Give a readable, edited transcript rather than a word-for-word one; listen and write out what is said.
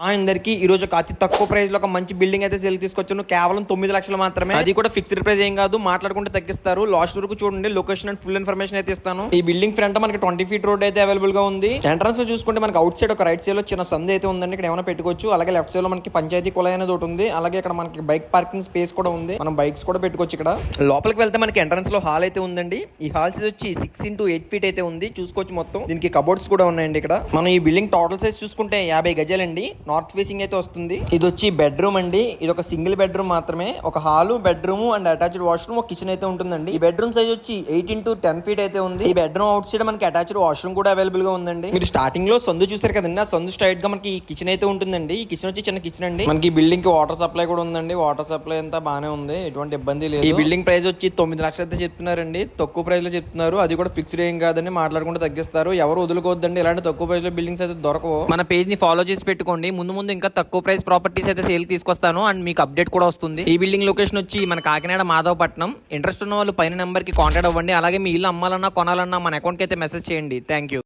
అందరికి ఈ రోజు ఒక అతి తక్కువ ప్రైస్ లో ఒక మంచి బిల్డింగ్ అయితే సేల్ తీసుకొచ్చాను. కేవలం 9 లక్షలు మాత్రమే. అది కూడా ఫిక్స్డ్ ప్రైస్ ఏం కాదు, మాట్లాడుకుంటే తగ్గిస్తారు. లాస్ట్ వరకు చూడండి, లొకేషన్ అండ్ ఫుల్ ఇన్ఫర్మేషన్ అయితే ఇస్తాను. ఈ బిల్డింగ్ ఫ్రంట్ మనకి 20 ఫీట్ రోడ్ అయితే అవైలబుల్ గా ఉంది. ఎంట్రన్స్ లో చూసుకుంటే మనకి అవుట్ సైడ్ ఒక రైట్ సైడ్ లో చిన్న సందు అయితే ఉందండి. ఇక్కడ ఏమైనా పెట్టుకోవచ్చు. అలాగే లెఫ్ట్ సైడ్ లో మనకి పంచాయతీ కుళాయి అనేది ఒకటి ఉంది. అలాగే ఇక్కడ మనకి బైక్ పార్కింగ్ స్పేస్ కూడా ఉంది. మనం బైక్స్ కూడా పెట్టుకోవచ్చు. ఇక్కడ లోపలికి వెళ్తే మనకి ఎంట్రన్స్ లో హాల్ అయితే ఉందండి. ఈ హాల్ సైజ్ వచ్చి 6x8 ఫీట్ అయితే ఉంది. చూసుకోవచ్చు మొత్తం. దీనికి కబోర్డ్స్ కూడా ఉన్నాయండి. ఇక్కడ మనం ఈ బిల్డింగ్ టోటల్ సైజ్ చూసుకుంటే 50 గజాలండి. నార్త్ ఫేసింగ్ అయితే వస్తుంది. ఇది వచ్చి బెడ్రూమ్ అండి. ఇది ఒక సింగిల్ బెడ్రూమ్ మాత్రమే. ఒక hall, bedroom and attached washroom, ఒక కిచెన్ అయితే ఉంటుందండి. ఈ బెడ్రూమ్ సైజ్ వచ్చి 8x10 ఫీట్ అయితే ఉంది. ఈ బెడ్రూమ్ అవుట్ సైడ్ మనకి అటాచ్డ్ వాష్రూమ్ కూడా అవైలబుల్ గా ఉందండి. మీరు స్టార్టింగ్ లో సందు చూసారు కదండి, ఆ సందు స్ట్రైట్ గా మనకి కిచెన్ అయితే ఉంటుందండి. ఈ కిచెన్ వచ్చి చిన్న కిచెన్ అండి. మనకి ఈ బిల్డింగ్ కి వాటర్ సప్లై కూడా ఉందండి. వాటర్ సప్లై అంతా బానే ఉంది, ఎటువంటి ఇబ్బంది లేదు. ఈ బిల్డింగ్ ప్రైస్ వచ్చి 9 లక్షలు అయితే చెప్తున్నారండి. తక్కువ ప్రైస్ లో చెప్తున్నారు. అది కూడా ఫిక్స్డ్ ఏం కాదండి, మాట్లాడుకుంటే తగ్గిస్తారు. ఎవరు వదులుకోవద్దండి, ఇలాంటి తక్కువ ప్రైస్ లో బిల్డింగ్స్ అయితే దొరకవు. మన పేజ్ ని ఫాలో చేసి పెట్టుకోండి. ముందు ఇంకా తక్కువ ప్రైస్ ప్రాపర్టీస్ అయితే సేల్ తీసుకొస్తాను అండ్ మీకు అప్డేట్ కూడా వస్తుంది. ఈ బిల్డింగ్ లొకేషన్ వచ్చి మన కాకినాడ మాధవపట్నం. ఇంట్రెస్ట్ ఉన్న వాళ్ళు పైన నెంబర్ కి కాంటాక్ట్ అవ్వండి. అలాగే మీ ఇల్లు అమ్మాలన్నా కొనాలన్నా మన అకౌంట్ కి అయితే మెసేజ్ చేయండి. Thank you.